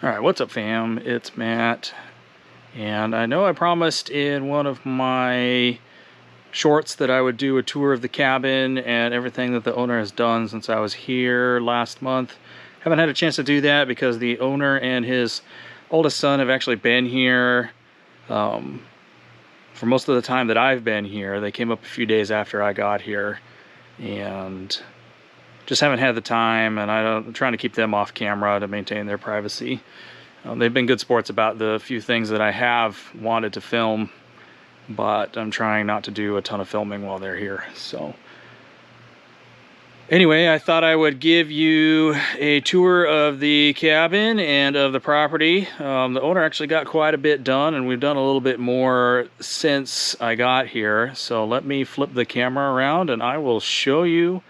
Alright, what's up fam? It's Matt. And I know I promised in one of my shorts that I would do a tour of the cabin and everything that the owner has done since I was here last month. Haven't had a chance to do that because the owner and his oldest son have actually been here for most of the time that I've been here. They came up a few days after I got here and just haven't had the time, and I'm trying to keep them off camera to maintain their privacy. They've been good sports about the few things that I have wanted to film, but I'm trying not to do a ton of filming while they're here. So anyway, I thought I would give you a tour of the cabin and of the property. The owner actually got quite a bit done, and we've done a little bit more since I got here. So let me flip the camera around and I will show you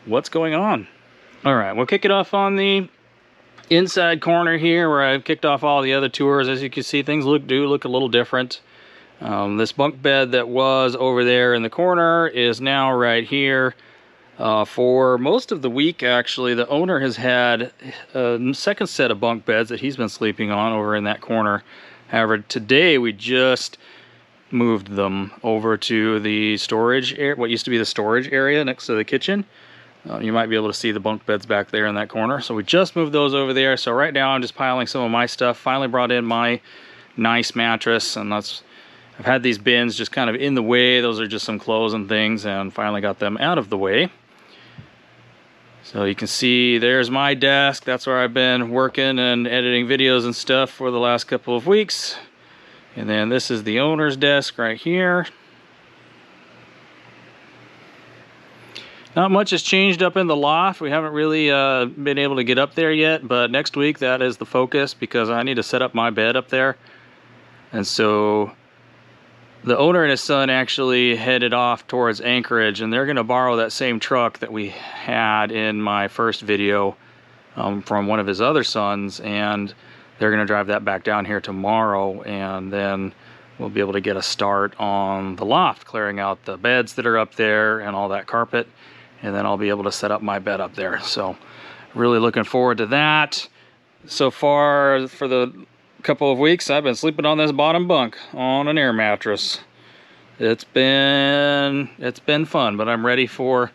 what's going on. All right, we'll kick it off on the inside corner here where I've kicked off all the other tours. As you can see, things do look a little different. This bunk bed that was over there in the corner is now right here. For most of the week, actually, the owner has had a second set of bunk beds that he's been sleeping on over in that corner. However, today we just moved them over to the storage area, what used to be the storage area next to the kitchen. You might be able to see the bunk beds back there in that corner. So we just moved those over there. So right now I'm just piling some of my stuff. Finally brought in my nice mattress, and I've had these bins just kind of in the way. Those are just some clothes and things, and finally got them out of the way. So you can see there's my desk. That's where I've been working and editing videos and stuff for the last couple of weeks. And then this is the owner's desk right here. Not much has changed up in the loft. We haven't really been able to get up there yet, but next week that is the focus because I need to set up my bed up there. And so the owner and his son actually headed off towards Anchorage, and they're going to borrow that same truck that we had in my first video from one of his other sons, and they're going to drive that back down here tomorrow, and then we'll be able to get a start on the loft, clearing out the beds that are up there and all that carpet. And then I'll be able to set up my bed up there. So really looking forward to that. So far for the couple of weeks, I've been sleeping on this bottom bunk on an air mattress. It's been fun, but I'm ready for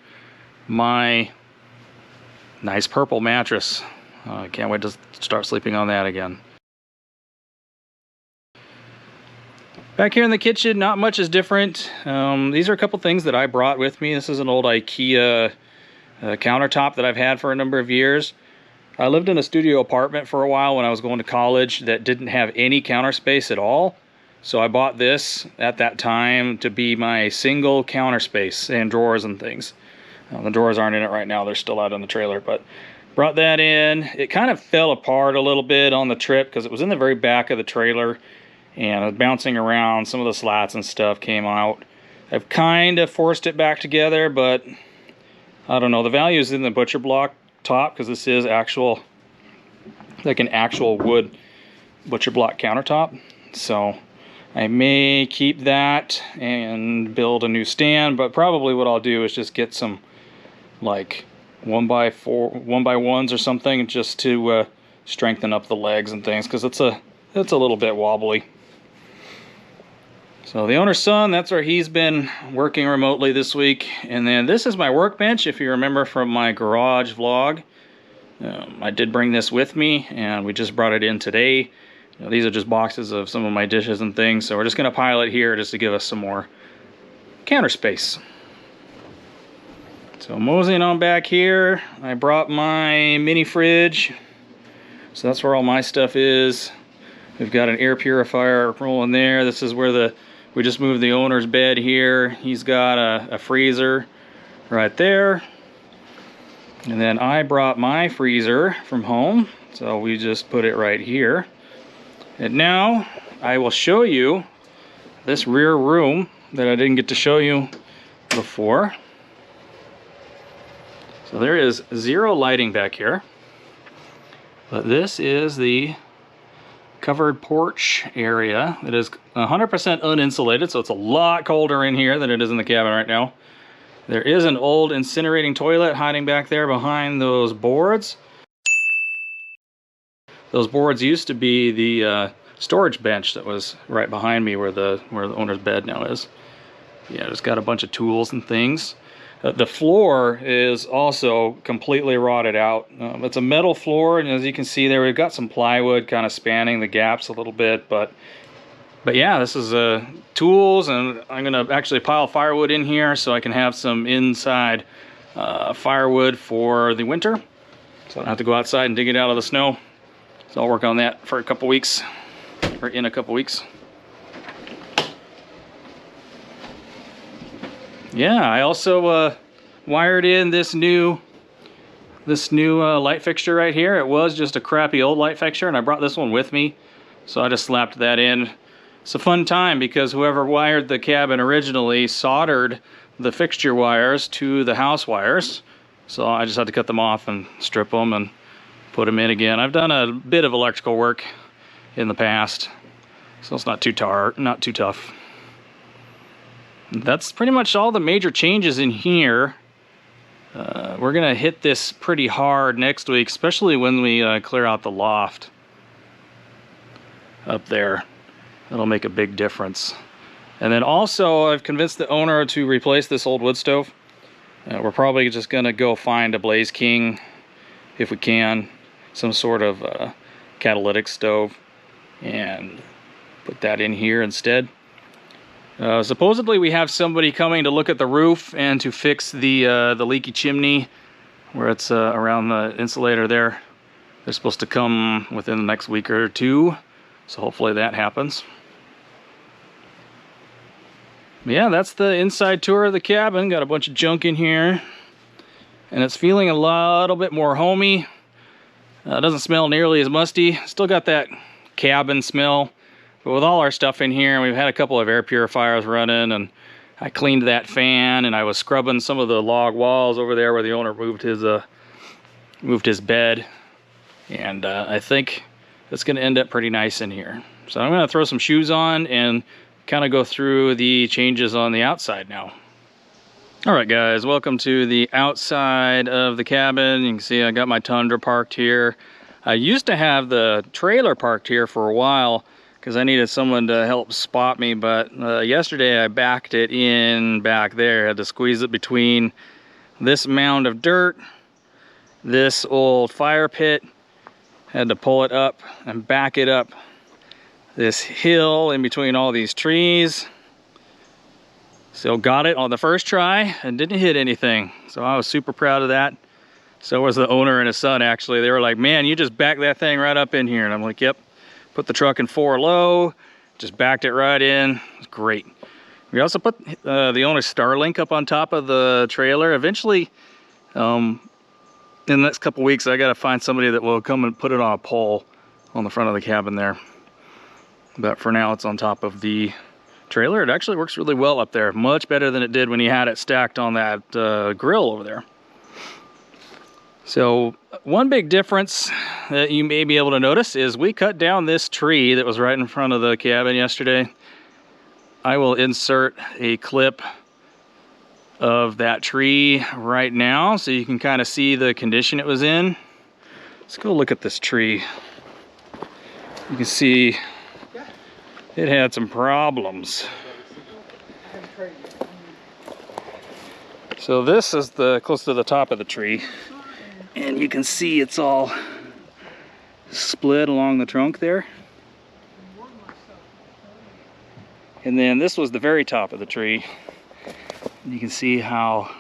my nice purple mattress. I can't wait to start sleeping on that again. Back here in the kitchen, not much is different. These are a couple things that I brought with me. This is an old IKEA countertop that I've had for a number of years. I lived in a studio apartment for a while when I was going to college that didn't have any counter space at all. So I bought this at that time to be my single counter space and drawers and things. The drawers aren't in it right now. They're still out in the trailer, but brought that in. It kind of fell apart a little bit on the trip because it was in the very back of the trailer. And I was bouncing around, some of the slats and stuff came out. I've kind of forced it back together, but I don't know. The value is in the butcher block top because this is actual, like an actual wood butcher block countertop. So I may keep that and build a new stand, but probably what I'll do is just get some like 1x1s or something just to strengthen up the legs and things because it's a little bit wobbly. So the owner's son, that's where he's been working remotely this week. And then this is my workbench, if you remember from my garage vlog. I did bring this with me, and we just brought it in today. These are just boxes of some of my dishes and things, so we're just going to pile it here just to give us some more counter space. So moseying on back here, I brought my mini fridge. So that's where all my stuff is. We've got an air purifier rolling there. This is where we just moved the owner's bed here. He's got a freezer right there. And then I brought my freezer from home. So we just put it right here. And now I will show you this rear room that I didn't get to show you before. So there is zero lighting back here. But this is the covered porch area. It is 100% uninsulated, so it's a lot colder in here than it is in the cabin right now. There is an old incinerating toilet hiding back there behind those boards. Those boards used to be the storage bench that was right behind me where the owner's bed now is. Yeah, it's got a bunch of tools and things. The floor is also completely rotted out. It's a metal floor, and as you can see there, we've got some plywood kind of spanning the gaps a little bit, but yeah, this is tools, and I'm gonna actually pile firewood in here so I can have some inside firewood for the winter, so I don't have to go outside and dig it out of the snow. So I'll work on that for a couple weeks, or in a couple weeks. Yeah, I also wired in this new light fixture right here. It was just a crappy old light fixture, and I brought this one with me, so I just slapped that in. It's a fun time because whoever wired the cabin originally soldered the fixture wires to the house wires, so I just had to cut them off and strip them and put them in again. I've done a bit of electrical work in the past, so it's not too tough. That's pretty much all the major changes in here. We're gonna hit this pretty hard next week, especially when we clear out the loft up there. That'll make a big difference. And then also, I've convinced the owner to replace this old wood stove. We're probably just gonna go find a Blaze King if we can, some sort of catalytic stove, and put that in here instead. Supposedly we have somebody coming to look at the roof and to fix the leaky chimney where it's around the insulator there. They're supposed to come within the next week or two, so hopefully that happens. Yeah, that's the inside tour of the cabin. Got a bunch of junk in here, and it's feeling a little bit more homey. Doesn't smell nearly as musty. Still got that cabin smell. But with all our stuff in here, we've had a couple of air purifiers running, and I cleaned that fan, and I was scrubbing some of the log walls over there where the owner moved his bed, and I think it's going to end up pretty nice in here. So I'm going to throw some shoes on and kind of go through the changes on the outside now. All right, guys, welcome to the outside of the cabin. You can see I got my Tundra parked here. I used to have the trailer parked here for a while because I needed someone to help spot me, but yesterday I backed it in back there. I had to squeeze it between this mound of dirt, this old fire pit, had to pull it up and back it up this hill in between all these trees. So got it on the first try and didn't hit anything, so I was super proud of that. So was the owner and his son, actually. They were like, man, you just backed that thing right up in here. And I'm like, yep. Put the truck in 4 low, just backed it right in. It's great. We also put the owner's Starlink up on top of the trailer. Eventually, in the next couple weeks, I gotta find somebody that will come and put it on a pole on the front of the cabin there. But for now, it's on top of the trailer. It actually works really well up there. Much better than it did when you had it stacked on that grill over there. So one big difference that you may be able to notice is we cut down this tree that was right in front of the cabin yesterday. I will insert a clip of that tree right now so you can kind of see the condition it was in. Let's go look at this tree. You can see it had some problems. So this is close to the top of the tree. And you can see it's all split along the trunk there. And then this was the very top of the tree. And you can see how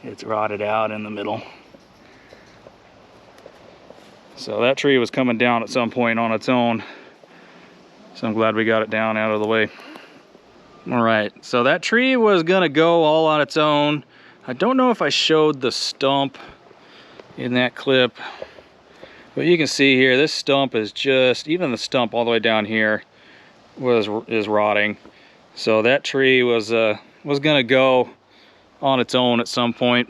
it's rotted out in the middle. So that tree was coming down at some point on its own. So I'm glad we got it down out of the way. All right, so that tree was gonna go all on its own. I don't know if I showed the stump in that clip, but you can see here this stump is just, even the stump all the way down here is rotting. So that tree was gonna go on its own at some point.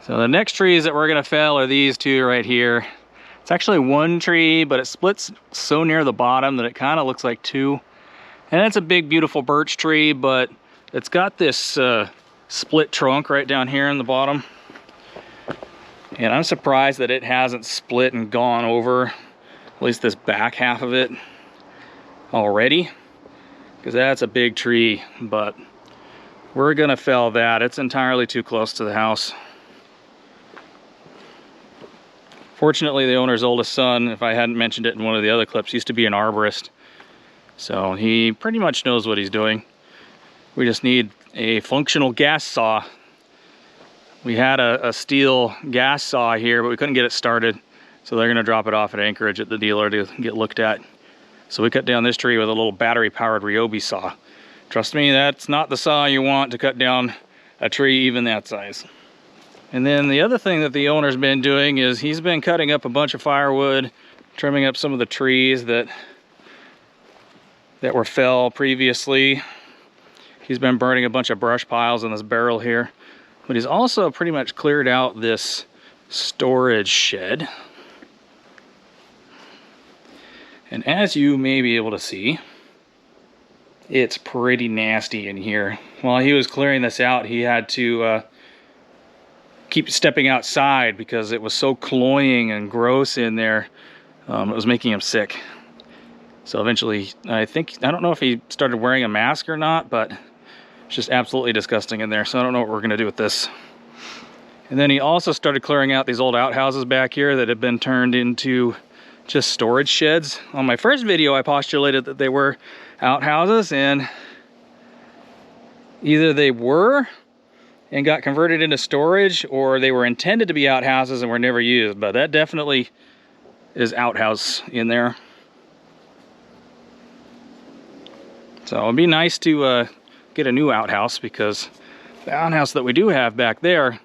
So the next trees that we're gonna fell are these two right here. It's actually one tree, but it splits so near the bottom that it kind of looks like two. And it's a big beautiful birch tree, but it's got this split trunk right down here in the bottom. And I'm surprised that it hasn't split and gone over, at least this back half of it already, because that's a big tree, but we're gonna fell that. It's entirely too close to the house. Fortunately, the owner's oldest son, if I hadn't mentioned it in one of the other clips, used to be an arborist. So he pretty much knows what he's doing. We just need a functional gas saw. We had a steel gas saw here, but we couldn't get it started. So they're gonna drop it off at Anchorage at the dealer to get looked at. So we cut down this tree with a little battery powered Ryobi saw. Trust me, that's not the saw you want to cut down a tree even that size. And then the other thing that the owner's been doing is he's been cutting up a bunch of firewood, trimming up some of the trees that were fell previously. He's been burning a bunch of brush piles in this barrel here. But he's also pretty much cleared out this storage shed. And as you may be able to see, it's pretty nasty in here. While he was clearing this out, he had to keep stepping outside because it was so cloying and gross in there. It was making him sick. So eventually, I don't know if he started wearing a mask or not, but it's just absolutely disgusting in there. So I don't know what we're gonna do with this. And then he also started clearing out these old outhouses back here that had been turned into just storage sheds. On my first video, I postulated that they were outhouses, and either they were and got converted into storage, or they were intended to be outhouses and were never used. But that definitely is outhouse in there. So it'd be nice to get a new outhouse, because the outhouse that we do have back there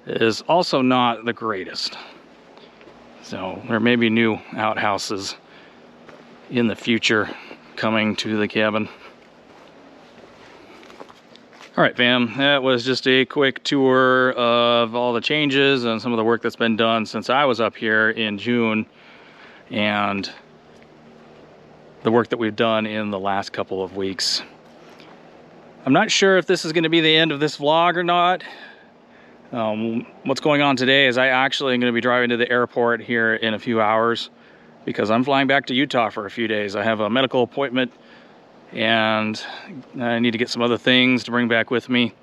is also not the greatest. So there may be new outhouses in the future coming to the cabin. All right, fam, that was just a quick tour of all the changes and some of the work that's been done since I was up here in June, and the work that we've done in the last couple of weeks. I'm not sure if this is going to be the end of this vlog or not. What's going on today is I actually am going to be driving to the airport here in a few hours, because I'm flying back to Utah for a few days. I have a medical appointment and I need to get some other things to bring back with me.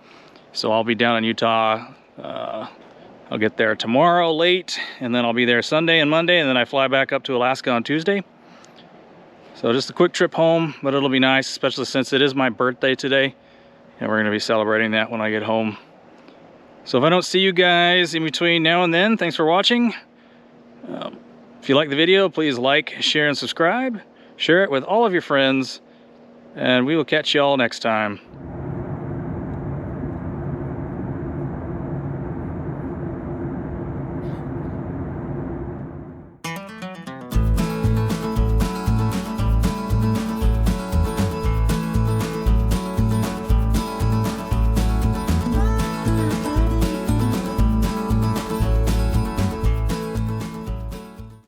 So I'll be down in Utah. I'll get there tomorrow late, and then I'll be there Sunday and Monday, and then I fly back up to Alaska on Tuesday. So just a quick trip home, but it'll be nice, especially since it is my birthday today, and we're going to be celebrating that when I get home. So if I don't see you guys in between now and then, thanks for watching. If you like the video, please like, share, and subscribe. Share it with all of your friends, and we will catch you all next time.